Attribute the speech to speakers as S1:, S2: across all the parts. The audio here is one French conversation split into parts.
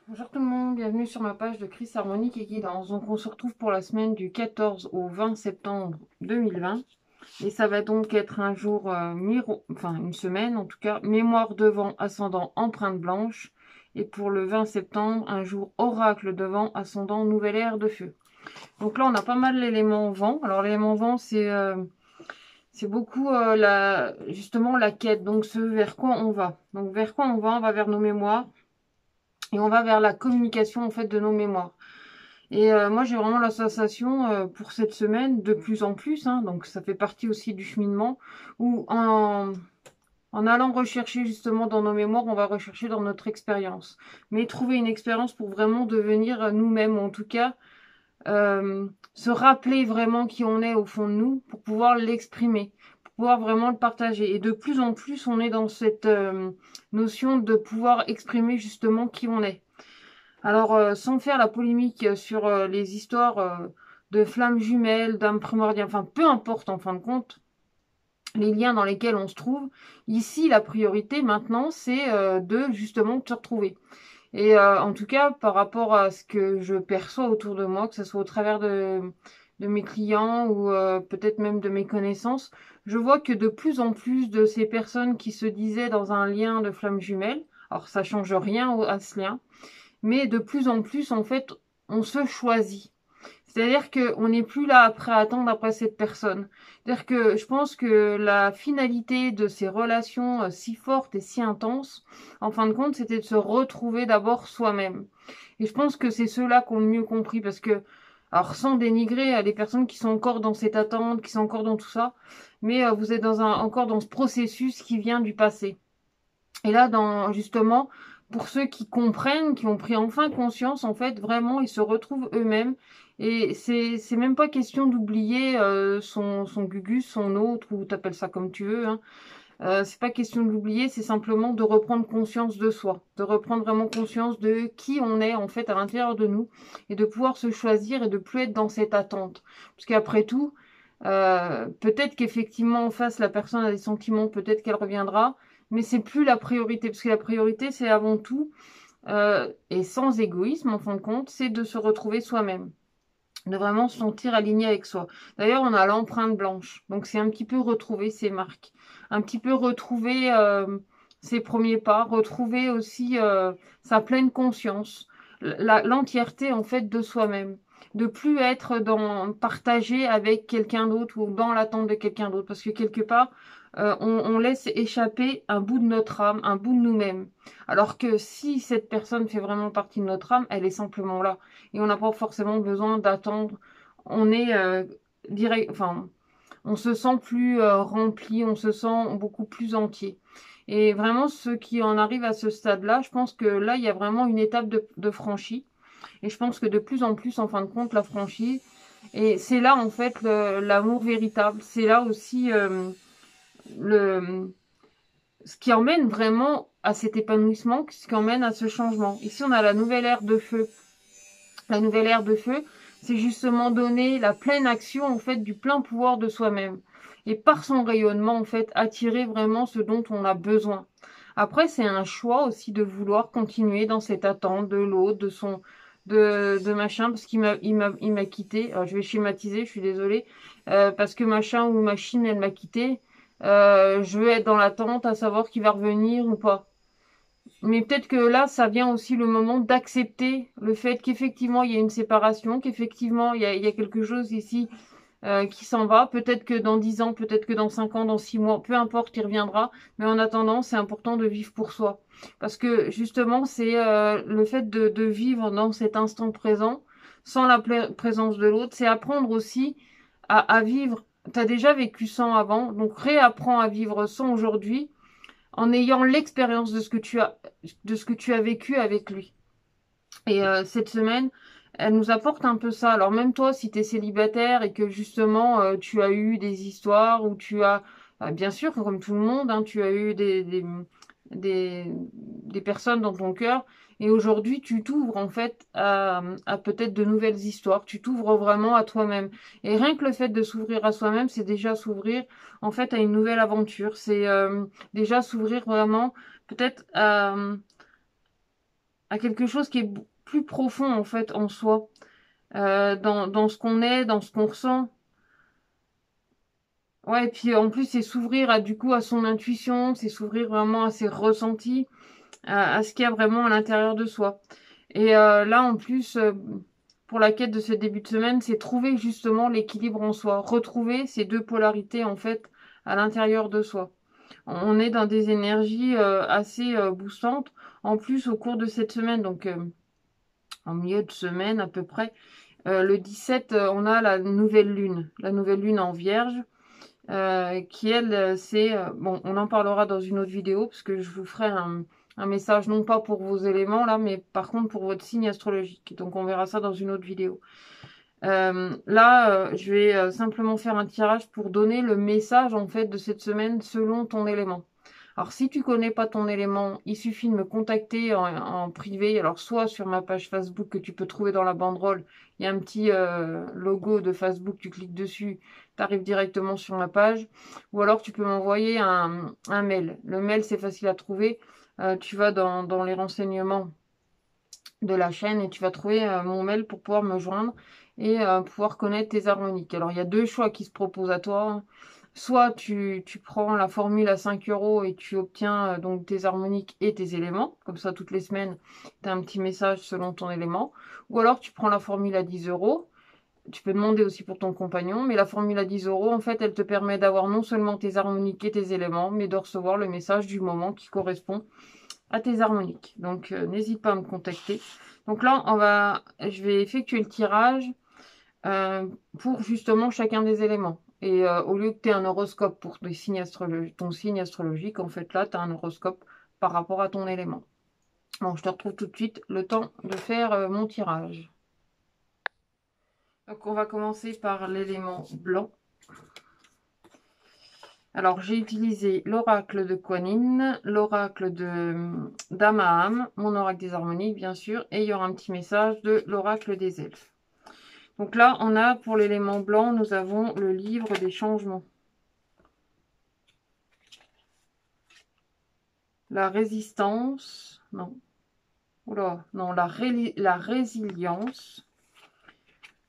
S1: Bonjour tout le monde, bienvenue sur ma page de Chris Harmonique et Guidance. Donc on se retrouve pour la semaine du 14 au 20 septembre 2020 et ça va donc être un jour, enfin une semaine en tout cas, mémoire devant, ascendant, empreinte blanche, et pour le 20 septembre, un jour oracle devant, ascendant, nouvelle ère de feu. Donc là on a pas mal l'élément vent. Alors l'élément vent c'est beaucoup justement la quête, donc ce vers quoi on va. Donc vers quoi on va vers nos mémoires. Et on va vers la communication en fait de nos mémoires. Et moi j'ai vraiment la sensation pour cette semaine de plus en plus, hein, donc ça fait partie aussi du cheminement, où en allant rechercher justement dans nos mémoires, on va rechercher dans notre expérience. Mais trouver une expérience pour vraiment devenir nous-mêmes, ou en tout cas se rappeler vraiment qui on est au fond de nous, pour pouvoir l'exprimer, pour pouvoir vraiment le partager. Et de plus en plus, on est dans cette notion de pouvoir exprimer justement qui on est. Alors, sans faire la polémique sur les histoires de flammes jumelles, d'âmes primordiales, enfin, peu importe en fin de compte, les liens dans lesquels on se trouve, ici, la priorité maintenant, c'est de justement se retrouver. Et en tout cas, par rapport à ce que je perçois autour de moi, que ce soit au travers de mes clients ou peut-être même de mes connaissances, je vois que de plus en plus de ces personnes qui se disaient dans un lien de flammes jumelles, alors ça change rien à ce lien, mais de plus en plus, en fait, on se choisit. C'est-à-dire qu'on n'est plus là après à attendre après cette personne. C'est-à-dire que je pense que la finalité de ces relations si fortes et si intenses, en fin de compte, c'était de se retrouver d'abord soi-même. Et je pense que c'est ceux-là qui ont le mieux compris, parce que, alors sans dénigrer les personnes qui sont encore dans cette attente, qui sont encore dans tout ça, mais vous êtes encore dans ce processus qui vient du passé. Et là, justement, pour ceux qui comprennent, qui ont pris enfin conscience, en fait, vraiment, ils se retrouvent eux-mêmes. Et c'est même pas question d'oublier son gugus, son autre, ou t'appelles ça comme tu veux, hein. C'est pas question de l'oublier, c'est simplement de reprendre conscience de soi, de reprendre vraiment conscience de qui on est, en fait, à l'intérieur de nous, et de pouvoir se choisir et de plus être dans cette attente. Parce qu'après tout, peut-être qu'effectivement en face la personne a des sentiments, peut-être qu'elle reviendra, mais c'est plus la priorité, parce que la priorité c'est avant tout, et sans égoïsme en fin de compte, c'est de se retrouver soi-même, de vraiment se sentir aligné avec soi. D'ailleurs on a l'empreinte blanche, donc c'est un petit peu retrouver ses marques, un petit peu retrouver ses premiers pas, retrouver aussi sa pleine conscience, l'entièreté en fait de soi-même, de plus être dans partager avec quelqu'un d'autre ou dans l'attente de quelqu'un d'autre, parce que quelque part on laisse échapper un bout de notre âme, un bout de nous-mêmes, alors que si cette personne fait vraiment partie de notre âme, elle est simplement là et on n'a pas forcément besoin d'attendre. On est direct, enfin on se sent plus rempli, on se sent beaucoup plus entier. Et vraiment, ceux qui en arrivent à ce stade-là, je pense que là, il y a vraiment une étape de franchie. Et je pense que de plus en plus, en fin de compte, la franchise. Et c'est là, en fait, l'amour véritable. C'est là aussi le, ce qui emmène vraiment à cet épanouissement, ce qui emmène à ce changement. Ici, on a la nouvelle ère de feu. La nouvelle ère de feu, c'est justement donner la pleine action, en fait, du plein pouvoir de soi-même. Et par son rayonnement, en fait, attirer vraiment ce dont on a besoin. Après, c'est un choix aussi de vouloir continuer dans cette attente de l'autre, de machin, parce il m'a quitté. Alors, je vais schématiser, je suis désolée, parce que machin ou machine, elle m'a quitté. Je vais être dans l'attente à savoir qui va revenir ou pas. Mais peut-être que là, ça vient aussi le moment d'accepter le fait qu'effectivement, il y a une séparation, qu'effectivement, il y a quelque chose ici qui s'en va. Peut-être que dans 10 ans, peut-être que dans 5 ans, dans 6 mois, peu importe, il reviendra. Mais en attendant, c'est important de vivre pour soi. Parce que justement, c'est le fait de vivre dans cet instant présent, sans la présence de l'autre, c'est apprendre aussi à vivre. T'as déjà vécu sans avant, donc réapprends à vivre sans aujourd'hui en ayant l'expérience de ce que tu as vécu avec lui. Et cette semaine, elle nous apporte un peu ça. Alors même toi, si tu es célibataire et que justement tu as eu des histoires où tu as, bien sûr, comme tout le monde, hein, tu as eu des, des personnes dans ton cœur. Et aujourd'hui, tu t'ouvres en fait à peut-être de nouvelles histoires. Tu t'ouvres vraiment à toi-même. Et rien que le fait de s'ouvrir à soi-même, c'est déjà s'ouvrir en fait à une nouvelle aventure. C'est déjà s'ouvrir vraiment peut-être à quelque chose qui est plus profond en fait en soi, dans ce qu'on est, dans ce qu'on ressent. Ouais, et puis en plus c'est s'ouvrir à du coup à son intuition, c'est s'ouvrir vraiment à ses ressentis, à ce qu'il y a vraiment à l'intérieur de soi. Et là en plus, pour la quête de ce début de semaine, c'est trouver justement l'équilibre en soi, retrouver ces deux polarités en fait à l'intérieur de soi. On est dans des énergies assez boostantes. En plus, au cours de cette semaine, donc en milieu de semaine à peu près, le 17, on a la nouvelle lune en Vierge, qui elle, c'est... bon, on en parlera dans une autre vidéo, parce que je vous ferai un message, non pas pour vos éléments là, mais par contre pour votre signe astrologique. Donc on verra ça dans une autre vidéo. Là, je vais simplement faire un tirage pour donner le message en fait de cette semaine selon ton élément. Alors si tu connais pas ton élément, il suffit de me contacter en privé. Alors soit sur ma page Facebook que tu peux trouver dans la banderole, il y a un petit logo de Facebook, tu cliques dessus, tu arrives directement sur ma page. Ou alors tu peux m'envoyer un mail. Le mail c'est facile à trouver. Tu vas dans les renseignements de la chaîne et tu vas trouver mon mail pour pouvoir me joindre et pouvoir connaître tes harmoniques. Alors il y a deux choix qui se proposent à toi. Soit tu prends la formule à 5 € et tu obtiens donc tes harmoniques et tes éléments. Comme ça, toutes les semaines, tu as un petit message selon ton élément. Ou alors tu prends la formule à 10 €. Tu peux demander aussi pour ton compagnon. Mais la formule à 10 €, en fait, elle te permet d'avoir non seulement tes harmoniques et tes éléments, mais de recevoir le message du moment qui correspond à tes harmoniques. Donc, n'hésite pas à me contacter. Donc là, je vais effectuer le tirage euh, pour justement chacun des éléments. Et au lieu que tu aies un horoscope pour ton signe astrologique, en fait là, tu as un horoscope par rapport à ton élément. Bon, je te retrouve tout de suite, le temps de faire mon tirage. Donc on va commencer par l'élément blanc. Alors j'ai utilisé l'oracle de Kuan Yin, l'oracle d'Amaham, mon oracle des harmoniques bien sûr, et il y aura un petit message de l'oracle des elfes. Donc là, on a pour l'élément blanc, nous avons le livre des changements. La résistance, non. Oula, non, la résilience.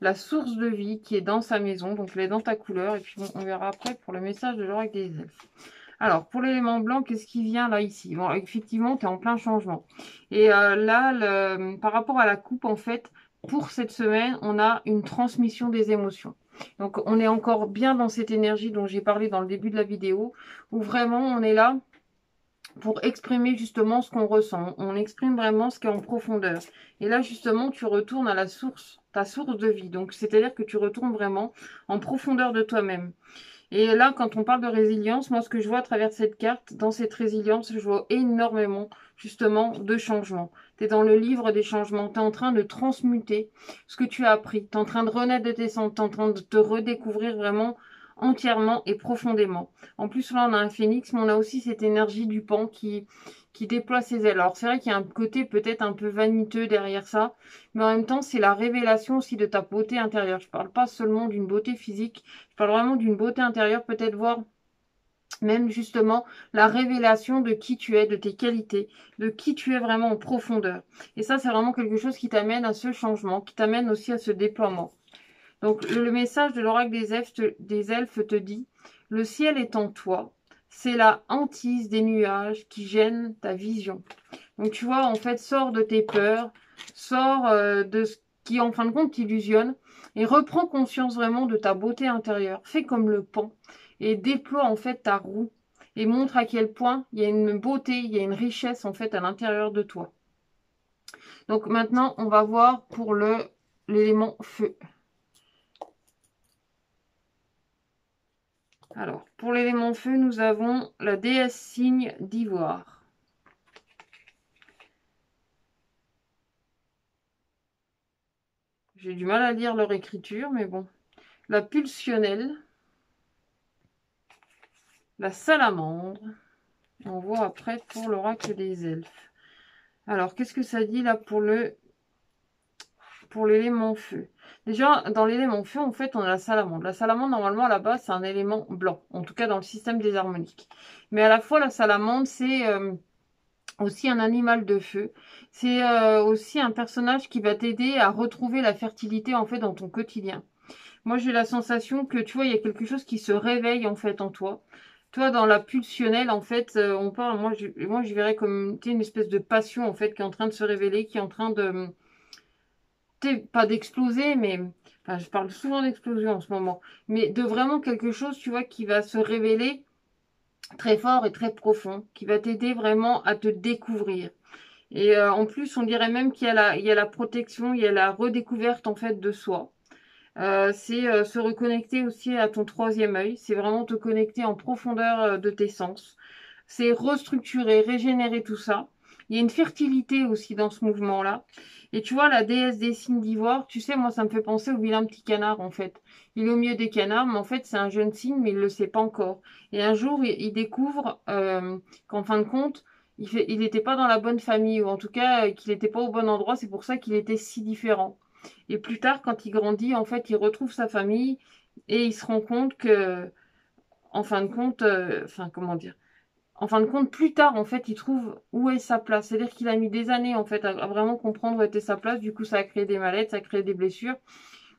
S1: La source de vie qui est dans sa maison, donc elle est dans ta couleur. Et puis bon, on verra après pour le message de l'oracle des elfes. Alors, pour l'élément blanc, qu'est-ce qui vient là, ici? Bon, effectivement, tu es en plein changement. Et là, par rapport à la coupe, en fait, pour cette semaine, on a une transmission des émotions. Donc, on est encore bien dans cette énergie dont j'ai parlé dans le début de la vidéo, où vraiment, on est là pour exprimer justement ce qu'on ressent. On exprime vraiment ce qui est en profondeur. Et là, justement, tu retournes à la source, ta source de vie. Donc, c'est-à-dire que tu retournes vraiment en profondeur de toi-même. Et là, quand on parle de résilience, moi, ce que je vois à travers cette carte, dans cette résilience, je vois énormément, justement, de changements. Tu es dans le livre des changements. Tu es en train de transmuter ce que tu as appris. Tu es en train de renaître de tes cendres. Tu es en train de te redécouvrir vraiment entièrement et profondément. En plus, là, on a un phénix, mais on a aussi cette énergie du pan qui déploie ses ailes. Alors, c'est vrai qu'il y a un côté peut-être un peu vaniteux derrière ça, mais en même temps, c'est la révélation aussi de ta beauté intérieure. Je ne parle pas seulement d'une beauté physique, je parle vraiment d'une beauté intérieure, peut-être voir même justement la révélation de qui tu es, de tes qualités, de qui tu es vraiment en profondeur. Et ça, c'est vraiment quelque chose qui t'amène à ce changement, qui t'amène aussi à ce déploiement. Donc, le message de l'oracle des elfes te dit, le ciel est en toi, c'est la hantise des nuages qui gêne ta vision. Donc, tu vois, en fait, sors de tes peurs, sors de ce qui, en fin de compte, t'illusionne et reprends conscience vraiment de ta beauté intérieure. Fais comme le pan et déploie, en fait, ta roue et montre à quel point il y a une beauté, il y a une richesse, en fait, à l'intérieur de toi. Donc, maintenant, on va voir pour l'élément feu. Alors, pour l'élément feu, nous avons la déesse cygne d'ivoire. J'ai du mal à lire leur écriture, mais bon. La pulsionnelle. La salamandre. On voit après pour l'oracle des elfes. Alors, qu'est-ce que ça dit là pour l'élément feu? Déjà, dans l'élément feu, en fait, on a la salamandre. La salamandre, normalement, à la base, c'est un élément blanc. En tout cas, dans le système des harmoniques. Mais à la fois, la salamandre, aussi un animal de feu. C'est aussi un personnage qui va t'aider à retrouver la fertilité en fait dans ton quotidien. Moi, j'ai la sensation que, tu vois, il y a quelque chose qui se réveille, en fait, en toi. Toi, dans la pulsionnelle, en fait, on parle, moi, je verrais comme, tu sais, une espèce de passion, en fait, qui est en train de se révéler, qui est en train de, tu sais, pas d'exploser, mais, enfin, je parle souvent d'explosion en ce moment, mais de vraiment quelque chose, tu vois, qui va se révéler très fort et très profond, qui va t'aider vraiment à te découvrir. Et en plus, on dirait même il y a la protection, il y a la redécouverte, en fait, de soi. C'est se reconnecter aussi à ton troisième œil. C'est vraiment te connecter en profondeur de tes sens. C'est restructurer, régénérer tout ça. Il y a une fertilité aussi dans ce mouvement-là. Et tu vois, la déesse des signes d'ivoire, tu sais, moi, ça me fait penser au vilain petit canard, en fait. Il est au milieu des canards, mais en fait, c'est un jeune cygne, mais il ne le sait pas encore. Et un jour, il découvre qu'en fin de compte, il n'était pas dans la bonne famille, ou en tout cas, qu'il n'était pas au bon endroit. C'est pour ça qu'il était si différent. Et plus tard, quand il grandit, en fait, il retrouve sa famille et il se rend compte que, en fin de compte, enfin, comment dire, en fin de compte, plus tard, en fait, il trouve où est sa place. C'est-à-dire qu'il a mis des années, en fait, à vraiment comprendre où était sa place. Du coup, ça a créé des malaises, ça a créé des blessures,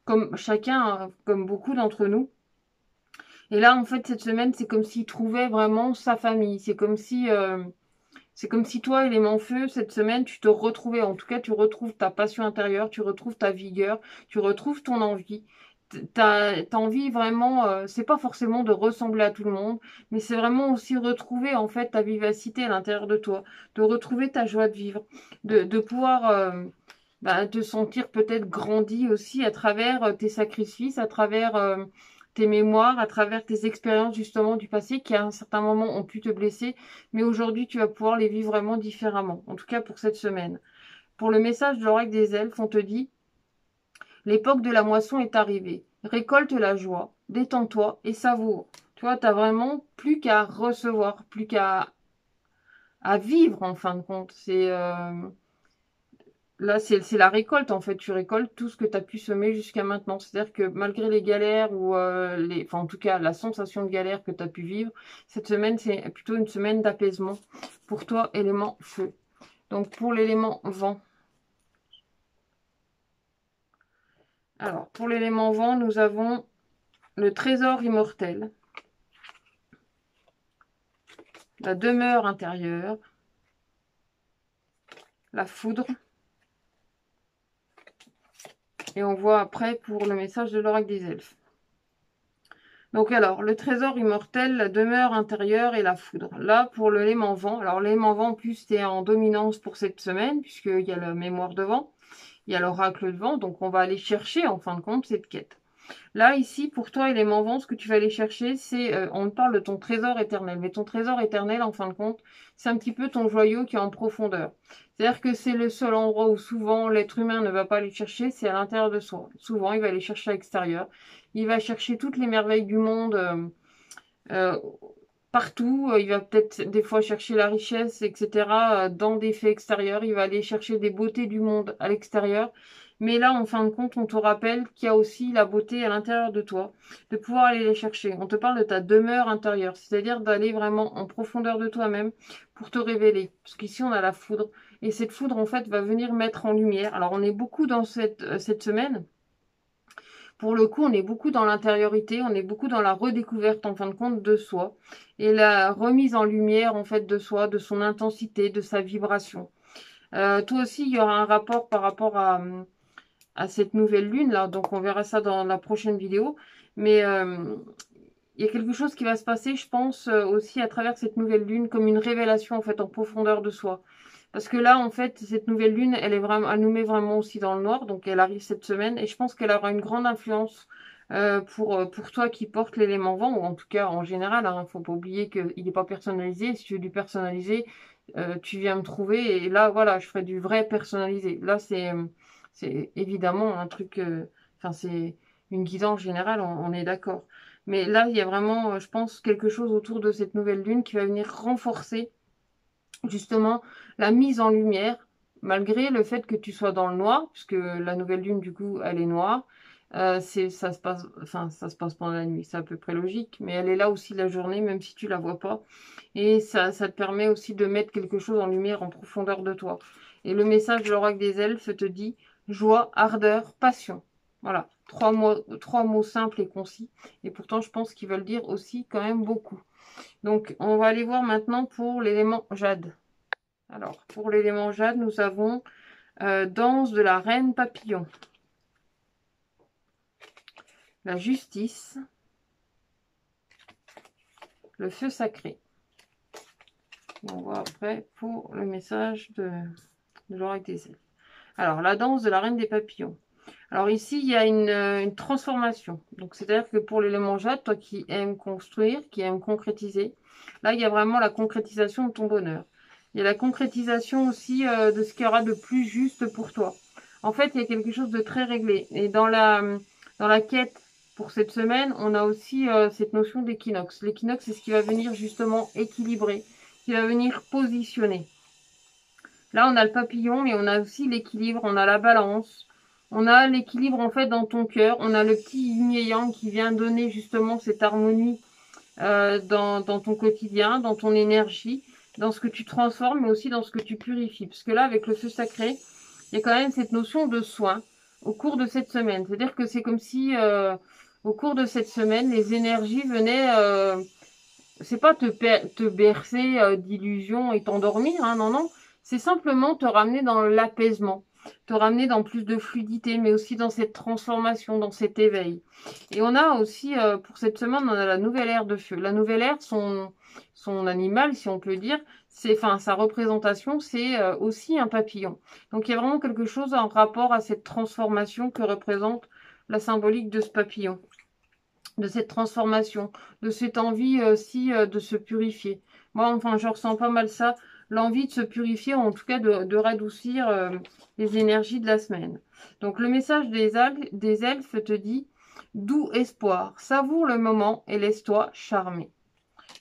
S1: comme chacun, hein, comme beaucoup d'entre nous. Et là, en fait, cette semaine, c'est comme s'il trouvait vraiment sa famille. C'est comme si toi, élément feu, cette semaine, tu te retrouvais, en tout cas, tu retrouves ta passion intérieure, tu retrouves ta vigueur, tu retrouves ton envie. T'as envie vraiment, c'est pas forcément de ressembler à tout le monde, mais c'est vraiment aussi retrouver en fait ta vivacité à l'intérieur de toi, de retrouver ta joie de vivre, de pouvoir te sentir peut-être grandi aussi à travers tes sacrifices, à travers tes mémoires, à travers tes expériences justement du passé qui à un certain moment ont pu te blesser, mais aujourd'hui tu vas pouvoir les vivre vraiment différemment, en tout cas pour cette semaine. Pour le message de l'oracle des elfes, on te dit: l'époque de la moisson est arrivée. Récolte la joie, détends-toi et savoure. Tu vois, t'as vraiment plus qu'à recevoir, plus qu'à vivre en fin de compte. Là, c'est la récolte en fait. Tu récoltes tout ce que tu as pu semer jusqu'à maintenant. C'est-à-dire que malgré les galères ou enfin en tout cas la sensation de galère que tu as pu vivre, cette semaine c'est plutôt une semaine d'apaisement pour toi, élément feu. Donc pour l'élément vent. Alors pour l'élément vent, nous avons le trésor immortel, la demeure intérieure, la foudre. Et on voit après pour le message de l'oracle des elfes. Donc alors, le trésor immortel, la demeure intérieure et la foudre. Là, pour l'élément vent. Alors l'élément vent, en plus, c'est en dominance pour cette semaine, puisqu'il y a la mémoire de vent, il y a l'oracle de vent, donc on va aller chercher, en fin de compte, cette quête. Là, ici, pour toi, élément vent, ce que tu vas aller chercher, c'est, on parle de ton trésor éternel. Mais ton trésor éternel, en fin de compte, c'est un petit peu ton joyau qui est en profondeur. C'est-à-dire que c'est le seul endroit où souvent l'être humain ne va pas aller chercher, c'est à l'intérieur de soi. Souvent, il va aller chercher à l'extérieur. Il va chercher toutes les merveilles du monde euh, partout. Il va peut-être des fois chercher la richesse, etc. Dans des faits extérieurs. Il va aller chercher des beautés du monde à l'extérieur. Mais là, en fin de compte, on te rappelle qu'il y a aussi la beauté à l'intérieur de toi, de pouvoir aller les chercher. On te parle de ta demeure intérieure, c'est-à-dire d'aller vraiment en profondeur de toi-même pour te révéler. Parce qu'ici, on a la foudre. Et cette foudre, en fait, va venir mettre en lumière. Alors, on est beaucoup dans cette semaine. Pour le coup, on est beaucoup dans l'intériorité, on est beaucoup dans la redécouverte, en fin de compte, de soi. Et la remise en lumière, en fait, de soi, de son intensité, de sa vibration. Toi aussi, il y aura un rapport par rapport à cette nouvelle lune là, donc on verra ça dans la prochaine vidéo, mais il y a quelque chose qui va se passer, je pense, aussi à travers cette nouvelle lune, comme une révélation en fait en profondeur de soi. Parce que là, en fait, cette nouvelle lune, elle nous met vraiment aussi dans le noir, donc elle arrive cette semaine, et je pense qu'elle aura une grande influence pour toi qui porte l'élément vent, ou en tout cas en général, hein, faut pas oublier qu'il n'est pas personnalisé. Si tu veux du personnalisé, tu viens me trouver, et là, voilà, je ferai du vrai personnalisé. Là, c'est évidemment un truc, enfin, c'est une guidance générale, on est d'accord. Mais là, il y a vraiment, je pense, quelque chose autour de cette nouvelle lune qui va venir renforcer justement la mise en lumière, malgré le fait que tu sois dans le noir, puisque la nouvelle lune, du coup, elle est noire. ça se passe, enfin, ça se passe pendant la nuit, c'est à peu près logique, mais elle est là aussi la journée, même si tu la vois pas. Et ça te permet aussi de mettre quelque chose en lumière, en profondeur de toi. Et le message de l'oracle des elfes te dit joie, ardeur, passion. Voilà, trois mots simples et concis. Et pourtant, je pense qu'ils veulent dire aussi quand même beaucoup. Donc, on va aller voir maintenant pour l'élément jade. Alors, pour l'élément jade, nous avons danse de la reine papillon, la justice, le feu sacré. Et on voit après pour le message de l'oracle des elfes. Alors, la danse de la reine des papillons. Alors ici, il y a une transformation. Donc, c'est-à-dire que pour l'élément jade, toi qui aimes construire, qui aimes concrétiser, là, il y a vraiment la concrétisation de ton bonheur. Il y a la concrétisation aussi de ce qu'il y aura de plus juste pour toi. En fait, il y a quelque chose de très réglé. Et dans la quête pour cette semaine, on a aussi cette notion d'équinoxe. L'équinoxe, c'est ce qui va venir justement équilibrer, qui va venir positionner. Là, on a le papillon, mais on a aussi l'équilibre, on a la balance. On a l'équilibre en fait dans ton cœur. On a le petit yin et yang qui vient donner justement cette harmonie dans ton quotidien, dans ton énergie, dans ce que tu transformes, mais aussi dans ce que tu purifies. Parce que là, avec le feu sacré, il y a quand même cette notion de soin au cours de cette semaine. C'est-à-dire que c'est comme si au cours de cette semaine, les énergies venaient... c'est pas te bercer d'illusions et t'endormir, hein, non, non. C'est simplement te ramener dans l'apaisement, te ramener dans plus de fluidité, mais aussi dans cette transformation, dans cet éveil. Et on a aussi, pour cette semaine, on a la nouvelle ère de feu. La nouvelle ère, son animal, si on peut dire, c'est, enfin, sa représentation, c'est aussi un papillon. Donc il y a vraiment quelque chose en rapport à cette transformation que représente la symbolique de ce papillon, de cette transformation, de cette envie aussi de se purifier. Moi, enfin, je ressens pas mal ça, l'envie de se purifier, en tout cas de radoucir les énergies de la semaine. Donc, le message des elfes te dit doux espoir, savoure le moment et laisse-toi charmer.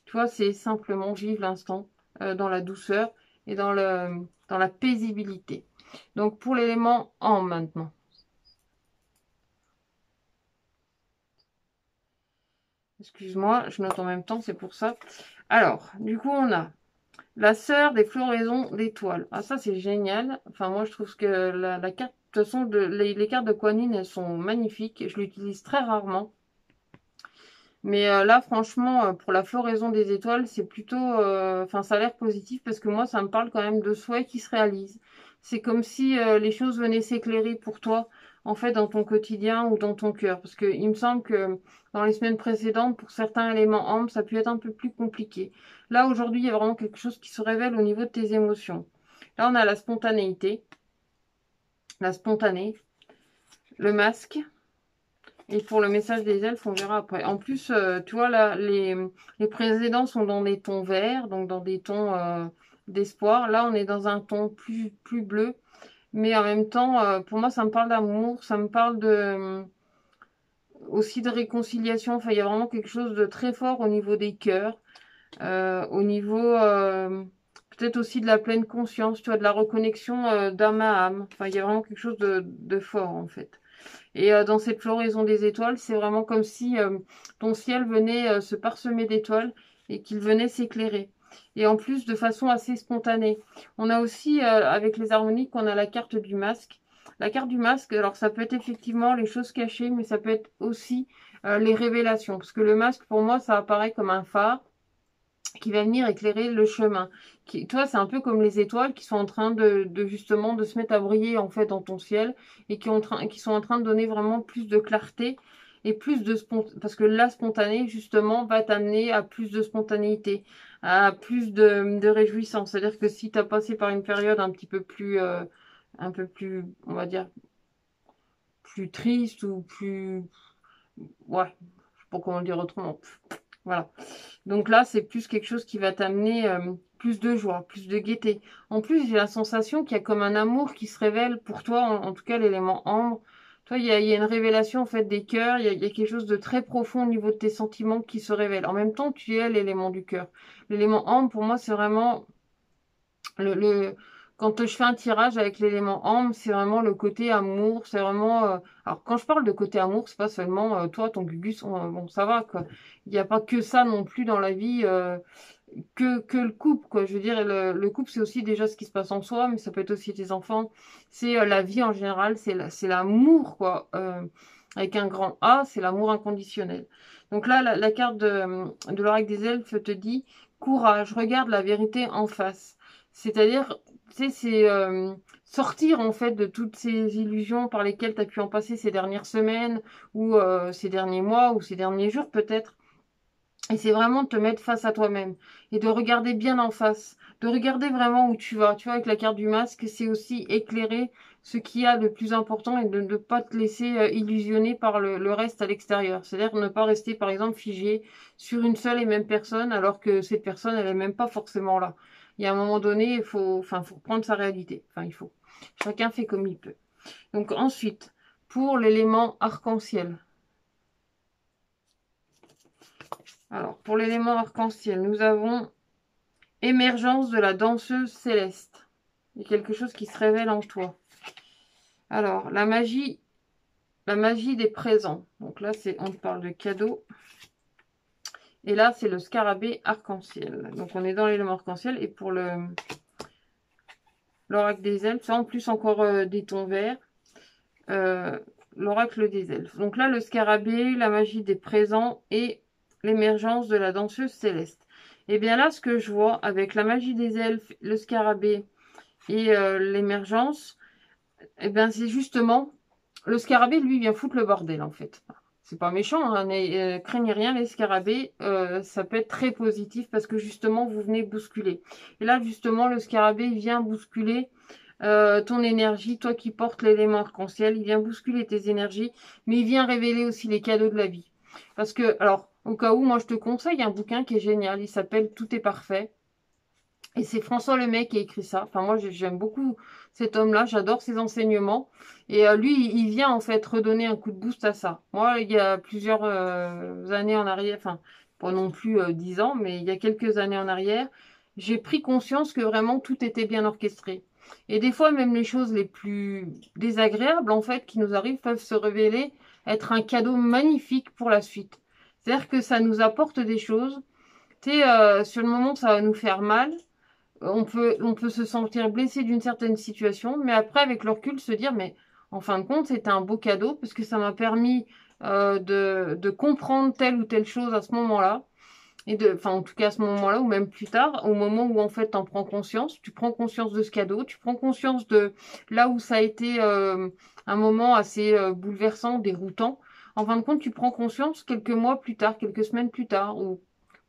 S1: Tu vois, c'est simplement vivre l'instant dans la douceur et dans la paisibilité. Donc, pour l'élément en maintenant. Excuse-moi, je note en même temps, c'est pour ça. Alors, du coup, on a la sœur des floraisons d'étoiles. Ah, ça, c'est génial. Enfin, moi, je trouve que la carte, de toute façon, les cartes de Kuan Yin, elles sont magnifiques. Je l'utilise très rarement. Mais là, franchement, pour la floraison des étoiles, c'est plutôt... Enfin, ça a l'air positif parce que moi, ça me parle quand même de souhaits qui se réalisent. C'est comme si les choses venaient s'éclairer pour toi, en fait, dans ton quotidien ou dans ton cœur. Parce que il me semble que dans les semaines précédentes, pour certains éléments âmes, ça a pu être un peu plus compliqué. Là, aujourd'hui, il y a vraiment quelque chose qui se révèle au niveau de tes émotions. Là, on a la spontanéité, la spontanée, le masque. Et pour le message des elfes, on verra après. En plus, tu vois, là, les précédents sont dans des tons verts, donc dans des tons d'espoir. Là, on est dans un ton plus bleu. Mais en même temps, pour moi, ça me parle d'amour, ça me parle aussi de réconciliation. Enfin, il y a vraiment quelque chose de très fort au niveau des cœurs, au niveau peut-être aussi de la pleine conscience, tu vois, de la reconnexion d'âme à âme. Enfin, il y a vraiment quelque chose de fort, en fait. Et dans cette floraison des étoiles, c'est vraiment comme si ton ciel venait se parsemer d'étoiles et qu'il venait s'éclairer. Et en plus, de façon assez spontanée. On a aussi, avec les harmoniques, on a la carte du masque. La carte du masque, alors ça peut être effectivement les choses cachées, mais ça peut être aussi les révélations. Parce que le masque, pour moi, ça apparaît comme un phare qui va venir éclairer le chemin. Toi, c'est un peu comme les étoiles qui sont en train de justement de se mettre à briller en fait dans ton ciel et qui sont en train de donner vraiment plus de clarté et plus de parce que la spontanée justement va t'amener à plus de spontanéité, à plus de réjouissance. C'est-à-dire que si tu as passé par une période un peu plus, on va dire, plus triste ou plus, ouais, je sais pas comment le dire autrement. Voilà. Donc là, c'est plus quelque chose qui va t'amener plus de joie, plus de gaieté. En plus, j'ai la sensation qu'il y a comme un amour qui se révèle pour toi, en tout cas l'élément ambre. Toi, il y a une révélation en fait des cœurs, il y a quelque chose de très profond au niveau de tes sentiments qui se révèle. En même temps, tu es l'élément du cœur. L'élément ambre, pour moi, c'est vraiment le quand je fais un tirage avec l'élément ambre, c'est vraiment le côté amour, c'est vraiment... alors, quand je parle de côté amour, c'est pas seulement toi, ton Gugus, bon, ça va, quoi. Il n'y a pas que ça non plus dans la vie, que le couple, quoi. Je veux dire, le couple, c'est aussi déjà ce qui se passe en soi, mais ça peut être aussi tes enfants. C'est la vie en général, c'est l'amour, quoi. Avec un grand A, c'est l'amour inconditionnel. Donc là, la carte de l'oracle des elfes te dit, courage, regarde la vérité en face. C'est-à-dire, tu sais, c'est sortir en fait de toutes ces illusions par lesquelles tu as pu en passer ces dernières semaines, ou ces derniers mois, ou ces derniers jours peut-être. Et c'est vraiment de te mettre face à toi-même et de regarder bien en face, de regarder vraiment où tu vas. Tu vois, avec la carte du masque, c'est aussi éclairer ce qu'il y a de plus important et de ne pas te laisser illusionner par le reste à l'extérieur. C'est-à-dire ne pas rester, par exemple, figé sur une seule et même personne alors que cette personne, elle est même pas forcément là. Il y a un moment donné, faut prendre sa réalité. Enfin, il faut. Chacun fait comme il peut. Donc ensuite, pour l'élément arc-en-ciel. Alors, pour l'élément arc-en-ciel, nous avons émergence de la danseuse céleste. Il y a quelque chose qui se révèle en toi. Alors, la magie des présents. Donc là, on parle de cadeaux. Et là, c'est le scarabée arc-en-ciel. Donc, on est dans l'élément arc-en-ciel. Et pour l'oracle des elfes, c'est en plus encore des tons verts. L'oracle des elfes. Donc là, le scarabée, la magie des présents et l'émergence de la danseuse céleste. Et bien là, ce que je vois avec la magie des elfes, le scarabée et l'émergence, et bien c'est justement, le scarabée, lui, vient foutre le bordel, en fait. C'est pas méchant, hein, craignez rien, les scarabées, ça peut être très positif parce que justement, vous venez bousculer. Et là, justement, le scarabée vient bousculer ton énergie, toi qui portes l'élément arc-en-ciel, il vient bousculer tes énergies, mais il vient révéler aussi les cadeaux de la vie. Parce que, alors, au cas où, moi je te conseille un bouquin qui est génial, il s'appelle Tout est parfait. Et c'est François Lemay qui a écrit ça. Enfin, moi, j'aime beaucoup cet homme-là. J'adore ses enseignements. Et lui, il vient en fait redonner un coup de boost à ça. Moi, il y a plusieurs années en arrière, enfin, pas non plus 10 ans, mais il y a quelques années en arrière, j'ai pris conscience que vraiment tout était bien orchestré. Et des fois, même les choses les plus désagréables, en fait, qui nous arrivent, peuvent se révéler être un cadeau magnifique pour la suite. C'est-à-dire que ça nous apporte des choses. Tu sais, sur le moment, ça va nous faire mal, on peut se sentir blessé d'une certaine situation, mais après, avec le recul, se dire, mais en fin de compte, c'était un beau cadeau parce que ça m'a permis de comprendre telle ou telle chose à ce moment-là. Enfin, en tout cas, à ce moment-là, ou même plus tard, au moment où, en fait, t'en prends conscience, tu prends conscience de ce cadeau, tu prends conscience de là où ça a été un moment assez bouleversant, déroutant. En fin de compte, tu prends conscience quelques mois plus tard, quelques semaines plus tard, ou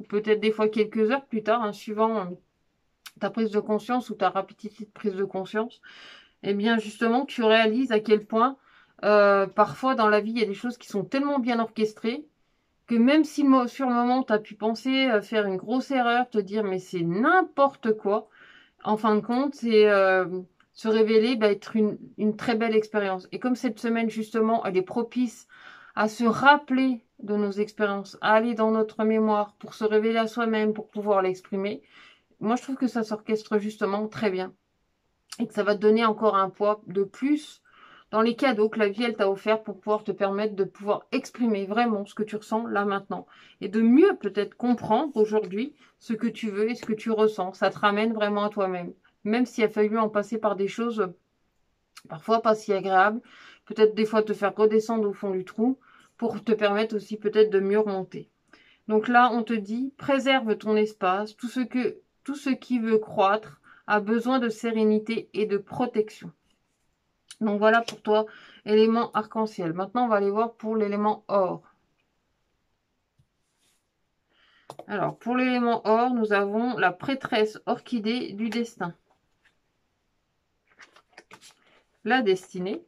S1: peut-être des fois quelques heures plus tard, hein, suivant ta prise de conscience ou ta rapidité de prise de conscience, eh bien justement tu réalises à quel point parfois dans la vie il y a des choses qui sont tellement bien orchestrées que même si sur le moment tu as pu penser faire une grosse erreur, te dire mais c'est n'importe quoi, en fin de compte c'est se révéler être une très belle expérience. Et comme cette semaine justement elle est propice à se rappeler de nos expériences, à aller dans notre mémoire pour se révéler à soi-même, pour pouvoir l'exprimer, moi, je trouve que ça s'orchestre justement très bien et que ça va te donner encore un poids de plus dans les cadeaux que la vie, elle t'a offert pour pouvoir te permettre de pouvoir exprimer vraiment ce que tu ressens là maintenant et de mieux peut-être comprendre aujourd'hui ce que tu veux et ce que tu ressens. Ça te ramène vraiment à toi-même. Même s'il a fallu en passer par des choses parfois pas si agréables, peut-être des fois te faire redescendre au fond du trou pour te permettre aussi peut-être de mieux remonter. Donc là, on te dit, préserve ton espace. Tout ce qui veut croître a besoin de sérénité et de protection. Donc voilà pour toi, élément arc-en-ciel. Maintenant, on va aller voir pour l'élément or. Alors, pour l'élément or, nous avons la prêtresse orchidée du destin. La destinée.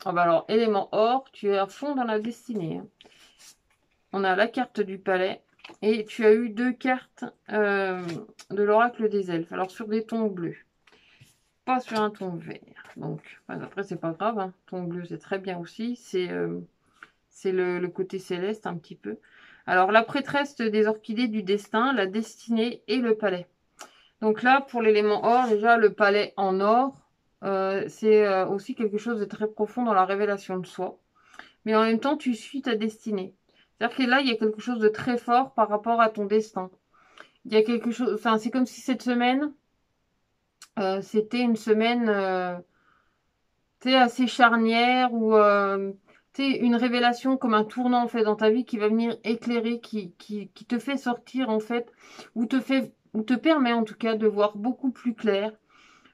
S1: Oh bah alors, élément or, tu es à fond dans la destinée, hein. On a la carte du palais. Et tu as eu deux cartes de l'oracle des elfes. Alors, sur des tons bleus. Pas sur un ton vert. Donc, après, c'est pas grave, hein. Ton bleu, c'est très bien aussi. C'est le côté céleste un petit peu. Alors, la prêtresse des orchidées du destin, la destinée et le palais. Donc là, pour l'élément or, déjà, le palais en or, c'est aussi quelque chose de très profond dans la révélation de soi. Mais en même temps, tu suis ta destinée. C'est-à-dire que là, il y a quelque chose de très fort par rapport à ton destin. Il y a quelque chose, enfin, c'est comme si cette semaine, c'était une semaine, tu sais, assez charnière ou, tu sais, une révélation comme un tournant, en fait, dans ta vie qui va venir éclairer, qui te fait sortir, en fait, ou te permet, en tout cas, de voir beaucoup plus clair,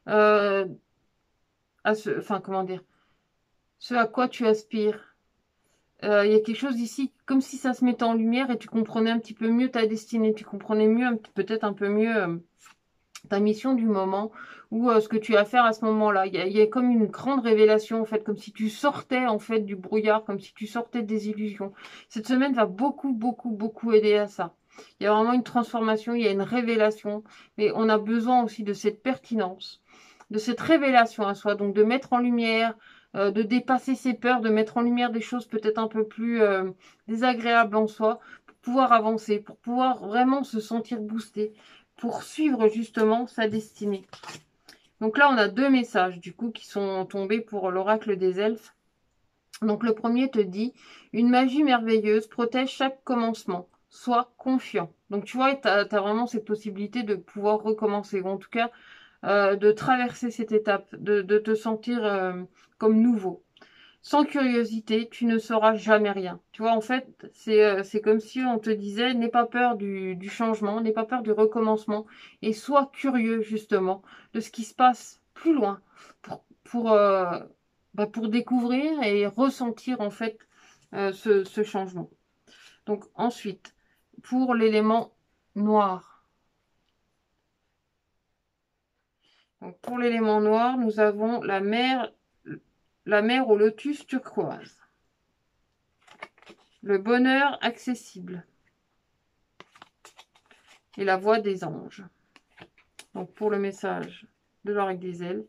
S1: euh, enfin, comment dire, ce à quoi tu aspires. Il y a quelque chose ici, comme si ça se mettait en lumière et tu comprenais un petit peu mieux ta destinée, tu comprenais mieux, peut-être un peu mieux ta mission du moment ou ce que tu as à faire à ce moment-là. Il y a comme une grande révélation en fait, comme si tu sortais en fait du brouillard, comme si tu sortais des illusions. Cette semaine va beaucoup, beaucoup, beaucoup aider à ça. Il y a vraiment une transformation, il y a une révélation, mais on a besoin aussi de cette pertinence, de cette révélation à soi, donc de mettre en lumière, de dépasser ses peurs, de mettre en lumière des choses peut-être un peu plus désagréables en soi, pour pouvoir avancer, pour pouvoir vraiment se sentir boosté, pour suivre justement sa destinée. Donc là, on a deux messages du coup qui sont tombés pour l'oracle des elfes. Donc le premier te dit, une magie merveilleuse protège chaque commencement. Sois confiant. Donc tu vois, tu as vraiment cette possibilité de pouvoir recommencer, ou en tout cas de traverser cette étape, de te sentir comme nouveau. Sans curiosité, tu ne sauras jamais rien. Tu vois, en fait, c'est comme si on te disait, n'aie pas peur du changement, n'aie pas peur du recommencement, et sois curieux, justement, de ce qui se passe plus loin, pour, euh, pour découvrir et ressentir, en fait, ce changement. Donc, ensuite, pour l'élément noir. Donc, pour l'élément noir, nous avons la mer au lotus turquoise. Le bonheur accessible et la voix des anges. Donc pour le message de l'oracle des elfes,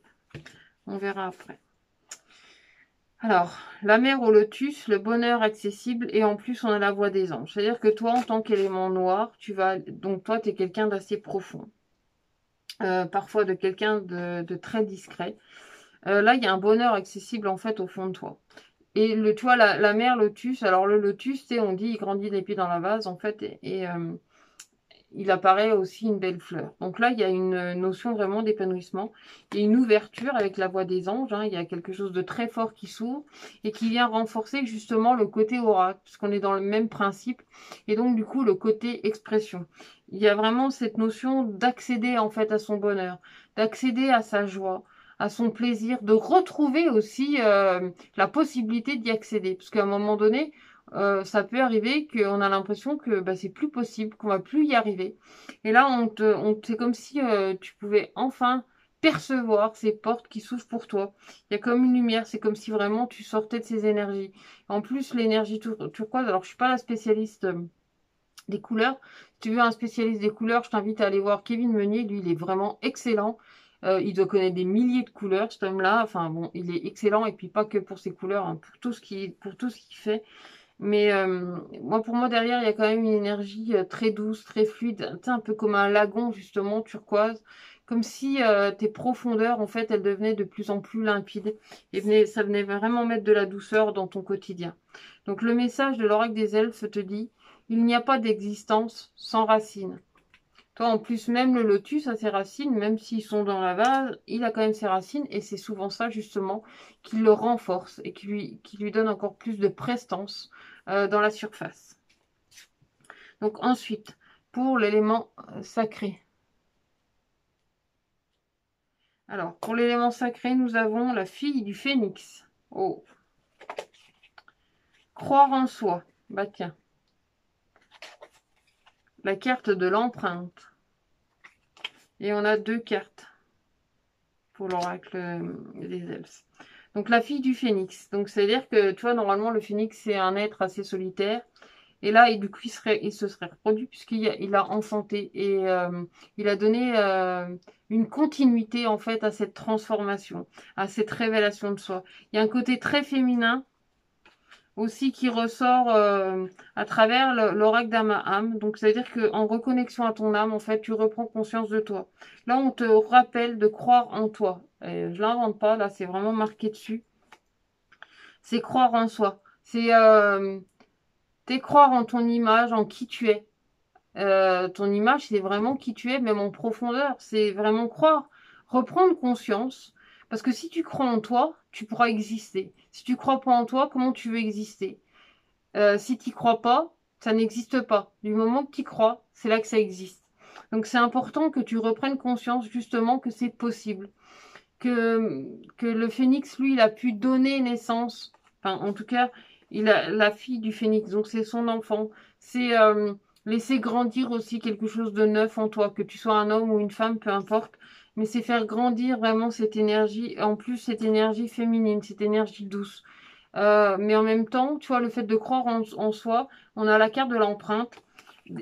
S1: on verra après. Alors, la mer au lotus, le bonheur accessible et en plus on a la voix des anges. C'est-à-dire que toi en tant qu'élément noir, donc toi tu es quelqu'un d'assez profond. Parfois de quelqu'un de très discret. Là, il y a un bonheur accessible en fait au fond de toi. Et tu vois, la mer lotus, alors le lotus, tu sais, on dit, il grandit les pieds dans la vase, en fait, et il apparaît aussi une belle fleur. Donc là, il y a une notion vraiment d'épanouissement. Il y a une ouverture avec la voix des anges. Hein. Il y a quelque chose de très fort qui s'ouvre et qui vient renforcer justement le côté oracle, puisqu'on est dans le même principe. Et donc, du coup, le côté expression. Il y a vraiment cette notion d'accéder en fait à son bonheur, d'accéder à sa joie, à son plaisir, de retrouver aussi la possibilité d'y accéder. Parce qu'à un moment donné, ça peut arriver qu'on a l'impression que bah, c'est plus possible, qu'on va plus y arriver. Et là, c'est comme si tu pouvais enfin percevoir ces portes qui s'ouvrent pour toi. Il y a comme une lumière, c'est comme si vraiment tu sortais de ces énergies. En plus, l'énergie turquoise, alors je suis pas la spécialiste des couleurs. Si tu veux un spécialiste des couleurs, je t'invite à aller voir Kevin Meunier. Lui, il est vraiment excellent. Il doit connaître des milliers de couleurs, cet homme-là. Enfin bon, il est excellent et puis pas que pour ses couleurs, hein, pour tout ce qu'il fait. Mais pour moi, derrière, il y a quand même une énergie très douce, très fluide, tu sais, un peu comme un lagon, justement, turquoise. Comme si tes profondeurs, en fait, elles devenaient de plus en plus limpides. Et ça venait vraiment mettre de la douceur dans ton quotidien. Donc, le message de l'oracle des elfes te dit, il n'y a pas d'existence sans racines. Toi, en plus, même le lotus a ses racines, même s'ils sont dans la vase, il a quand même ses racines, et c'est souvent ça, justement, qui le renforce et qui lui donne encore plus de prestance dans la surface. Donc ensuite, pour l'élément sacré. Alors, pour l'élément sacré, nous avons la fille du phénix. Oh. Croire en soi. Bah tiens. La carte de l'empreinte. Et on a deux cartes pour l'oracle des elfes. Donc la fille du phénix. Donc c'est-à-dire que, tu vois, normalement, le phénix, c'est un être assez solitaire. Et là, du coup, il se serait reproduit puisqu'il a enfanté. Et il a donné une continuité, en fait, à cette transformation, à cette révélation de soi. Il y a un côté très féminin aussi qui ressort à travers l'oracle d'Amaham. Donc, c'est-à-dire qu'en reconnexion à ton âme, en fait, tu reprends conscience de toi. Là, on te rappelle de croire en toi. Et je l'invente pas, là, c'est vraiment marqué dessus. C'est croire en soi. C'est croire en ton image, en qui tu es. Ton image, c'est vraiment qui tu es, même en profondeur. C'est vraiment croire, reprendre conscience. Parce que si tu crois en toi, tu pourras exister. Si tu crois pas en toi, comment tu veux exister? Si tu crois pas, ça n'existe pas. Du moment que tu crois, c'est là que ça existe. Donc c'est important que tu reprennes conscience justement que c'est possible. Que le phénix, lui, il a pu donner naissance. Enfin, en tout cas, il a la fille du phénix, donc c'est son enfant. C'est laisser grandir aussi quelque chose de neuf en toi, que tu sois un homme ou une femme, peu importe. Mais c'est faire grandir vraiment cette énergie, en plus cette énergie féminine, cette énergie douce. Mais en même temps, tu vois, le fait de croire en soi, on a la carte de l'empreinte.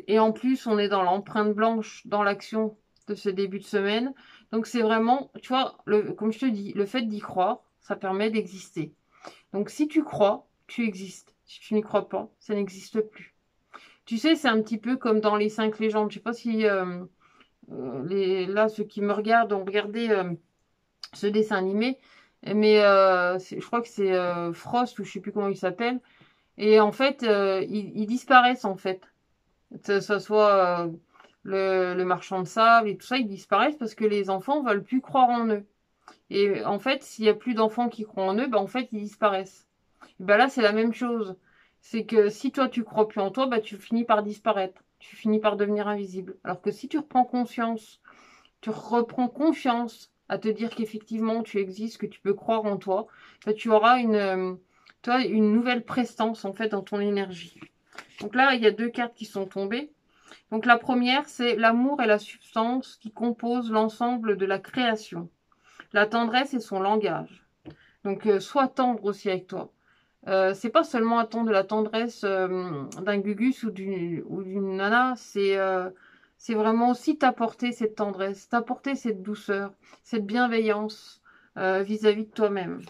S1: Et en plus, on est dans l'empreinte blanche, dans l'action de ce début de semaine. Donc c'est vraiment, tu vois, comme je te dis, le fait d'y croire, ça permet d'exister. Donc si tu crois, tu existes. Si tu n'y crois pas, ça n'existe plus. Tu sais, c'est un petit peu comme dans les 5 légendes. Je sais pas si là, ceux qui me regardent ont regardé ce dessin animé. Mais je crois que c'est Frost ou je sais plus comment il s'appelle. Et en fait, ils disparaissent en fait. Que ce soit le marchand de sable et tout ça, ils disparaissent parce que les enfants veulent plus croire en eux. Et en fait, s'il y a plus d'enfants qui croient en eux, ben en fait, ils disparaissent. Et ben là, c'est la même chose. C'est que si toi, tu crois plus en toi, ben tu finis par disparaître. Tu finis par devenir invisible. Alors que si tu reprends conscience, tu reprends confiance à te dire qu'effectivement, tu existes, que tu peux croire en toi, ben tu auras une nouvelle prestance, en fait, dans ton énergie. Donc là, il y a 2 cartes qui sont tombées. Donc la première, c'est l'amour et la substance qui composent l'ensemble de la création. La tendresse est son langage. Donc sois tendre aussi avec toi. C'est pas seulement attendre de la tendresse d'un gugus ou d'une nana, c'est vraiment aussi t'apporter cette tendresse, t'apporter cette douceur, cette bienveillance vis-à-vis de toi-même.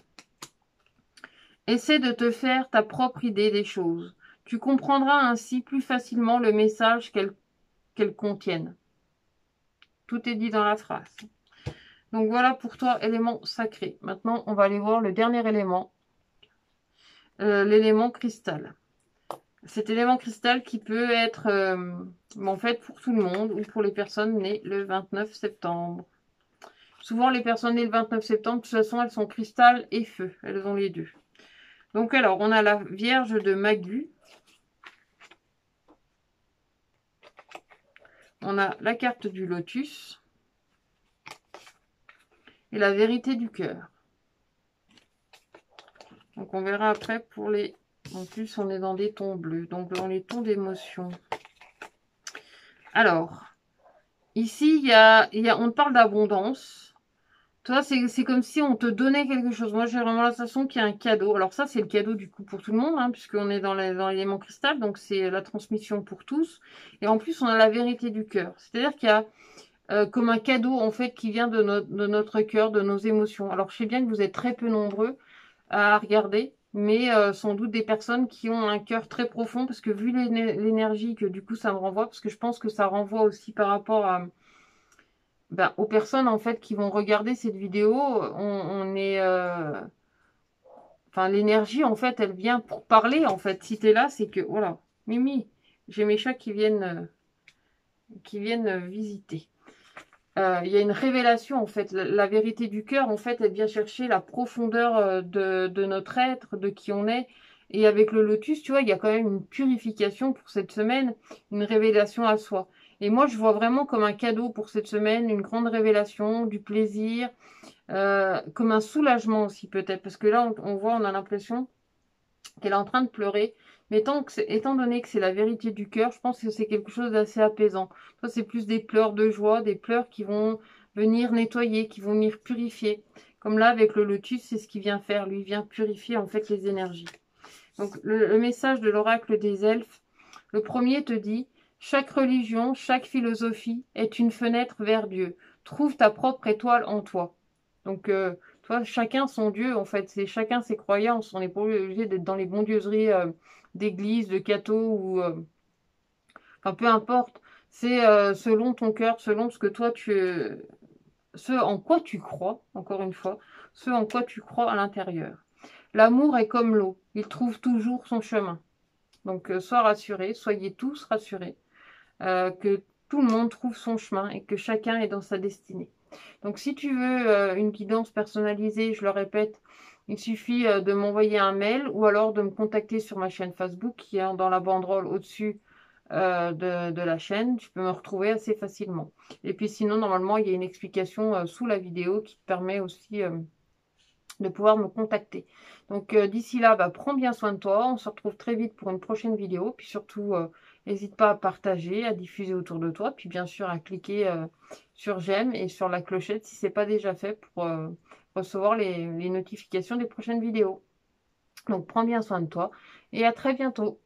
S1: Essaie de te faire ta propre idée des choses. Tu comprendras ainsi plus facilement le message qu'elles contiennent. Tout est dit dans la phrase. Donc voilà pour toi, élément sacré. Maintenant, on va aller voir le dernier élément, l'élément cristal. Cet élément cristal qui peut être en fait pour tout le monde ou pour les personnes nées le 29 septembre. Souvent, les personnes nées le 29 septembre, de toute façon, elles sont cristal et feu. Elles ont les deux. Donc alors, on a la Vierge de Magu. On a la carte du lotus. Et la vérité du cœur. Donc on verra après pour les... En plus, on est dans des tons bleus, donc dans les tons d'émotion. Alors, ici, on parle d'abondance. Toi, c'est comme si on te donnait quelque chose. Moi, j'ai vraiment la sensation qu'il y a un cadeau. Alors ça, c'est le cadeau du coup pour tout le monde, hein, puisqu'on est dans l'élément cristal, donc c'est la transmission pour tous. Et en plus, on a la vérité du cœur. C'est-à-dire qu'il y a comme un cadeau, en fait, qui vient de notre cœur, de nos émotions. Alors, je sais bien que vous êtes très peu nombreux à regarder, mais sans doute des personnes qui ont un cœur très profond, parce que vu l'énergie que du coup ça me renvoie, parce que je pense que ça renvoie aussi par rapport à, aux personnes en fait qui vont regarder cette vidéo, on est... Enfin, l'énergie, en fait, elle vient pour parler, en fait. Si t'es là, c'est que... Voilà. Mimi, j'ai mes chats qui viennent visiter. Il y a une révélation, en fait. La vérité du cœur, en fait, elle vient chercher la profondeur de notre être, de qui on est. Et avec le lotus, tu vois, il y a quand même une purification pour cette semaine, une révélation à soi. Et moi, je vois vraiment comme un cadeau pour cette semaine, une grande révélation, du plaisir, comme un soulagement aussi peut-être. Parce que là, on a l'impression qu'elle est en train de pleurer. Mais étant donné que c'est la vérité du cœur, je pense que c'est quelque chose d'assez apaisant. Toi, c'est plus des pleurs de joie, des pleurs qui vont venir nettoyer, qui vont venir purifier. Comme là, avec le lotus, c'est ce qu'il vient faire. Lui, il vient purifier en fait les énergies. Donc, le message de l'oracle des elfes, le premier te dit, chaque religion, chaque philosophie est une fenêtre vers Dieu. Trouve ta propre étoile en toi. Donc, Toi, chacun son Dieu, en fait. C'est chacun ses croyances. On n'est pas obligé d'être dans les bondieuseries d'église, de catho ou... enfin, peu importe. C'est selon ton cœur, selon ce que toi, ce en quoi tu crois, encore une fois, ce en quoi tu crois à l'intérieur. L'amour est comme l'eau. Il trouve toujours son chemin. Donc, sois rassuré, soyez tous rassurés. Que tout le monde trouve son chemin et que chacun est dans sa destinée. Donc si tu veux une guidance personnalisée, je le répète, il suffit de m'envoyer un mail ou alors de me contacter sur ma chaîne Facebook qui est dans la banderole au-dessus de la chaîne. Tu peux me retrouver assez facilement. Et puis sinon, normalement, il y a une explication sous la vidéo qui te permet aussi de pouvoir me contacter. Donc d'ici là, prends bien soin de toi. On se retrouve très vite pour une prochaine vidéo. Puis surtout, n'hésite pas à partager, à diffuser autour de toi. Puis bien sûr, à cliquer sur j'aime et sur la clochette si ce n'est pas déjà fait pour recevoir les notifications des prochaines vidéos. Donc prends bien soin de toi et à très bientôt.